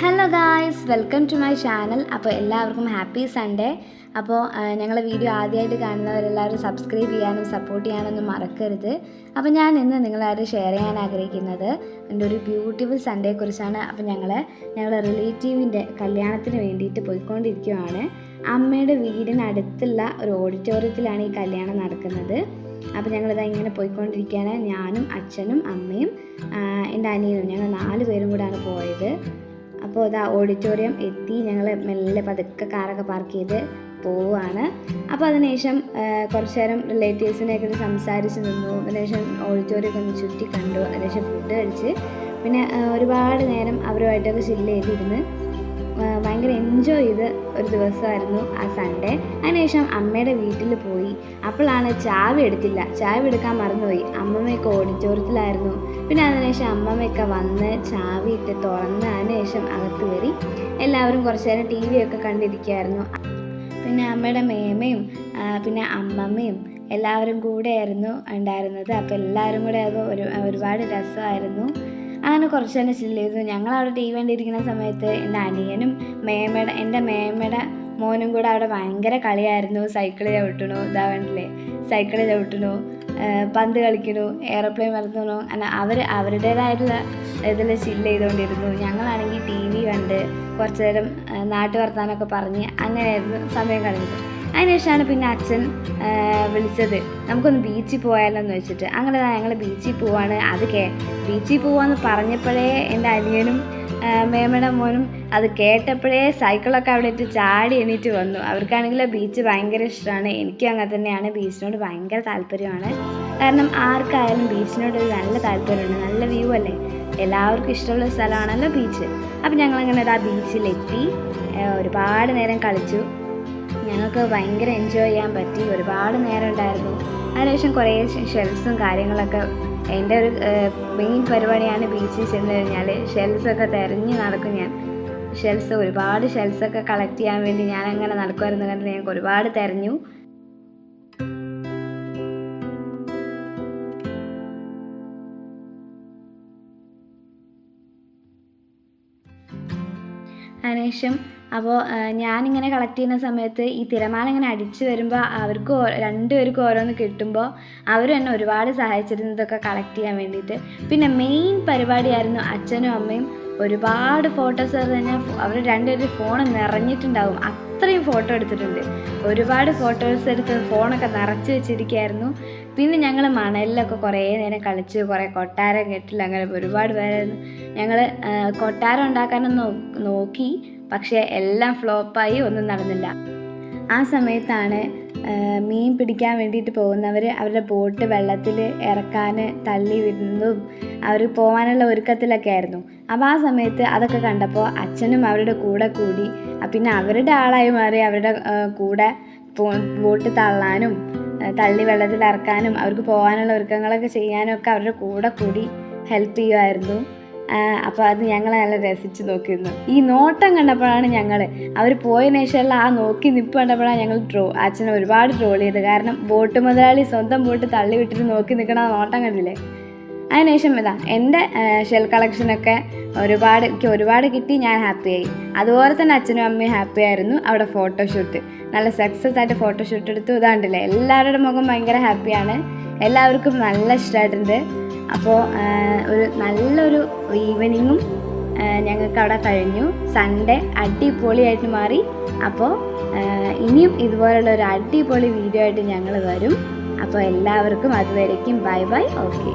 Hello guys, welcome to my channel. അപ്പോൾ എല്ലാവർക്കും happy Sunday. അപ്പോൾ ഞങ്ങളെ വീഡിയോ ആദ്യമായിട്ട് കാണുന്നവരെല്ലാവരും സബ്സ്ക്രൈബ് ചെയ്യാനും സപ്പോർട്ട് ചെയ്യാനൊന്നും മറക്കരുത്. അപ്പോൾ ഞാൻ ഇന്ന് നിങ്ങളായിട്ട് ഷെയർ ചെയ്യാൻ ആഗ്രഹിക്കുന്നത് എൻ്റെ ഒരു ബ്യൂട്ടിഫുൾ സൺഡേയെക്കുറിച്ചാണ്. അപ്പോൾ ഞങ്ങളുടെ റിലേറ്റീവിൻ്റെ കല്യാണത്തിന് വേണ്ടിയിട്ട് പോയിക്കൊണ്ടിരിക്കുകയാണ്. അമ്മയുടെ വീടിനടുത്തുള്ള ഒരു ഓഡിറ്റോറിയത്തിലാണ് ഈ കല്യാണം നടക്കുന്നത്. അപ്പോൾ ഞങ്ങളിതാ ഇങ്ങനെ പോയിക്കൊണ്ടിരിക്കുകയാണ്. ഞാനും അച്ഛനും അമ്മയും എൻ്റെ അനിയനും ഞങ്ങൾ 4 പേരും കൂടെയാണ് പോയത്. അപ്പോൾ ഇതാ ഓഡിറ്റോറിയം എത്തി. ഞങ്ങൾ മെല്ലെ പതുക്കെ കാറൊക്കെ പാർക്ക് ചെയ്ത് പോവുകയാണ്. അപ്പോൾ അതിനുശേഷം കുറച്ച് നേരം റിലേറ്റീവ്സിനെയൊക്കെ സംസാരിച്ച് നിന്നു. അതിനുശേഷം ഓഡിറ്റോറിയമൊക്കെ ഒന്ന് ചുറ്റി കണ്ടു. അതിനുശേഷം ഫുഡ് കഴിച്ച് പിന്നെ ഒരുപാട് നേരം അവരുമായിട്ടൊക്കെ ചില്ല് ചെയ്തിരുന്ന് ഭയങ്കര എൻജോയ് ചെയ്ത് ഒരു ദിവസമായിരുന്നു ആ സൺഡേ. അതിനുശേഷം അമ്മയുടെ വീട്ടിൽ പോയി. അപ്പോഴാണ് ചാവി എടുക്കാൻ മറന്നുപോയി. അമ്മമ്മയൊക്കെ ഓഡിറ്റോറിയത്തിലായിരുന്നു. പിന്നെ അതിനുശേഷം അമ്മമ്മയൊക്കെ വന്ന് ചാവി ഇട്ട് തുറന്ന് അതിനുശേഷം അകത്ത് കയറി എല്ലാവരും കുറച്ച് നേരം ടി വി ഒക്കെ കണ്ടിരിക്കുകയായിരുന്നു. പിന്നെ അമ്മയുടെ മേമയും പിന്നെ അമ്മമ്മയും എല്ലാവരും കൂടെയായിരുന്നു ഉണ്ടായിരുന്നത്. അപ്പോൾ എല്ലാവരും കൂടെ അത് ഒരുപാട് രസമായിരുന്നു. അങ്ങനെ കുറച്ച് തന്നെ ചില്ല് ചെയ്തു. ഞങ്ങളവിടെ ടി വി കണ്ടിരിക്കുന്ന സമയത്ത് എൻ്റെ അനിയനും എൻ്റെ മേമയുടെ മോനും കൂടെ അവിടെ ഭയങ്കര കളിയായിരുന്നു. സൈക്കിൾ ചവിട്ടണു, പന്ത് കളിക്കണു, എയർപ്ലെയിൻ പറത്തണു. അങ്ങനെ അവരുടേതായിട്ടുള്ള ഇതിൽ ചില്ല് ചെയ്തുകൊണ്ടിരുന്നു. ഞങ്ങളാണെങ്കിൽ ടി വി കണ്ട് കുറച്ച് നേരം നാട്ടു വർത്താനമൊക്കെ പറഞ്ഞ് അങ്ങനെയായിരുന്നു സമയം കളഞ്ഞത്. അതിനുശേഷമാണ് പിന്നെ അച്ഛൻ വിളിച്ചത് നമുക്കൊന്ന് ബീച്ചിൽ പോയാലോന്ന് വെച്ചിട്ട്. അങ്ങനെ ഞങ്ങൾ ബീച്ചിൽ പോവാണ്. ബീച്ചിൽ പോവാന്ന് പറഞ്ഞപ്പോഴേ എൻ്റെ അനിയനും മേമയുടെ മോനും അത് കേട്ടപ്പോഴേ സൈക്കിളൊക്കെ അവിടെ ഇട്ട് ചാടി എണീറ്റ് വന്നു. അവർക്കാണെങ്കിൽ ബീച്ച് ഭയങ്കര ഇഷ്ടമാണ്. എനിക്കും അങ്ങനെ തന്നെയാണ്. ബീച്ചിനോട് ഭയങ്കര താല്പര്യമാണ്. കാരണം ആർക്കായാലും ബീച്ചിനോട് ഒരു നല്ല താല്പര്യമുണ്ട്. നല്ല വ്യൂ അല്ലേ, എല്ലാവർക്കും ഇഷ്ടമുള്ള സ്ഥലമാണല്ലോ ബീച്ച്. അപ്പം ഞങ്ങളങ്ങനെ ആ ബീച്ചിലെത്തി. ഒരുപാട് നേരം കളിച്ചു. ഞങ്ങൾക്ക് ഭയങ്കര എൻജോയ് ചെയ്യാൻ പറ്റി. ഒരുപാട് നേരം ഉണ്ടായിരുന്നു. അതിനുശേഷം കുറേ ഷെൽസും കാര്യങ്ങളൊക്കെ. എൻ്റെ ഒരു മെയിൻ പരിപാടിയാണ് ബീച്ചിൽ ചെന്ന് കഴിഞ്ഞാൽ ഷെൽസൊക്കെ തിരഞ്ഞ് നടക്കും. ഞാൻ ഒരുപാട് ഷെൽസൊക്കെ കളക്ട് ചെയ്യാൻ വേണ്ടി ഞാൻ അങ്ങനെ നടക്കുമായിരുന്നു. കണ്ടിട്ട് ഞങ്ങൾക്ക് ഒരുപാട് തിരഞ്ഞു. അതിനുശേഷം അപ്പോൾ ഞാനിങ്ങനെ കളക്ട് ചെയ്യുന്ന സമയത്ത് ഈ തിരമാല ഇങ്ങനെ അടിച്ച് വരുമ്പോൾ അവർക്ക് 2 പേർക്കും ഓരോന്ന് കിട്ടുമ്പോൾ അവർ എന്നെ ഒരുപാട് സഹായിച്ചിരുന്നു ഇതൊക്കെ കളക്ട് ചെയ്യാൻ വേണ്ടിയിട്ട്. പിന്നെ മെയിൻ പരിപാടിയായിരുന്നു അച്ഛനും അമ്മയും ഒരുപാട് ഫോട്ടോസ് കഴിഞ്ഞാൽ അവർ 2 പേരും ഫോൺ നിറഞ്ഞിട്ടുണ്ടാവും. അത്രയും ഫോട്ടോ എടുത്തിട്ടുണ്ട്. ഒരുപാട് ഫോട്ടോസ് എടുത്ത് ഫോണൊക്കെ നിറച്ച് വെച്ചിരിക്കുകയായിരുന്നു. പിന്നെ ഞങ്ങൾ മണലിലൊക്കെ കുറേ നേരം കളിച്ച് കുറേ കൊട്ടാരം കെട്ടില്ല. അങ്ങനെ ഒരുപാട് പേരായിരുന്നു. ഞങ്ങൾ കൊട്ടാരം ഉണ്ടാക്കാനൊന്നും നോക്കി, പക്ഷേ എല്ലാം ഫ്ലോപ്പായി, ഒന്നും നടന്നില്ല. ആ സമയത്താണ് മീൻ പിടിക്കാൻ വേണ്ടിയിട്ട് പോകുന്നവർ അവരുടെ ബോട്ട് വെള്ളത്തിൽ ഇറക്കാൻ തള്ളി വിടുന്നതും അവർ പോകാനുള്ള ഒരുക്കത്തിലൊക്കെ ആയിരുന്നു. അപ്പോൾ ആ സമയത്ത് അതൊക്കെ കണ്ടപ്പോൾ അച്ഛനും അവരുടെ കൂടെ കൂടി. പിന്നെ അവരുടെ ആളായി മാറി അവരുടെ കൂടെ ബോട്ട് തള്ളാനും തള്ളി വെള്ളത്തിൽ ഇറക്കാനും അവർക്ക് പോകാനുള്ള ഒരുക്കങ്ങളൊക്കെ ചെയ്യാനും ഒക്കെ അവരുടെ കൂടെ കൂടി ഹെൽപ്പ് ചെയ്യുമായിരുന്നു. അപ്പോൾ അത് ഞങ്ങൾ നല്ല രസിച്ച് നോക്കിയിരുന്നു. ഈ നോട്ടം കണ്ടപ്പോഴാണ് അവർ പോയതിനു ശേഷമുള്ള ആ നോക്കി നിപ്പ് കണ്ടപ്പോഴാണ് ഞങ്ങൾ അച്ഛനെ ഒരുപാട് ട്രോൾ ചെയ്ത്. കാരണം ബോട്ട് മുതലാളി സ്വന്തം ബോട്ട് തള്ളി വിട്ടിട്ട് നോക്കി നിൽക്കണ ആ നോട്ടം കണ്ടില്ലേ. അതിനുശേഷം എൻ്റെ ഷെൽ കളക്ഷനൊക്കെ എനിക്ക് ഒരുപാട് കിട്ടി. ഞാൻ ഹാപ്പിയായി. അതുപോലെ തന്നെ അച്ഛനും അമ്മയും ഹാപ്പി ആയിരുന്നു. അവിടെ ഫോട്ടോഷൂട്ട് നല്ല സക്സസ് ആയിട്ട് ഫോട്ടോഷൂട്ട് എടുത്തു. ഇതാണ്ടില്ലേ, എല്ലാവരുടെ മുഖം ഭയങ്കര ഹാപ്പിയാണ്. എല്ലാവർക്കും നല്ല ഇഷ്ടമായിട്ടുണ്ട്. അപ്പോൾ നല്ലൊരു ഈവനിങ്ങും ഞങ്ങൾക്ക് അവിടെ കഴിഞ്ഞു. സൺഡേ അടിപൊളിയായിട്ട് മാറി. അപ്പോൾ ഇനിയും ഇതുപോലുള്ള ഒരു അടിപൊളി വീഡിയോ ആയിട്ട് ഞങ്ങൾ വരും. അപ്പോൾ എല്ലാവർക്കും അതുവരേക്കും ബൈ ബൈ. ഓക്കെ.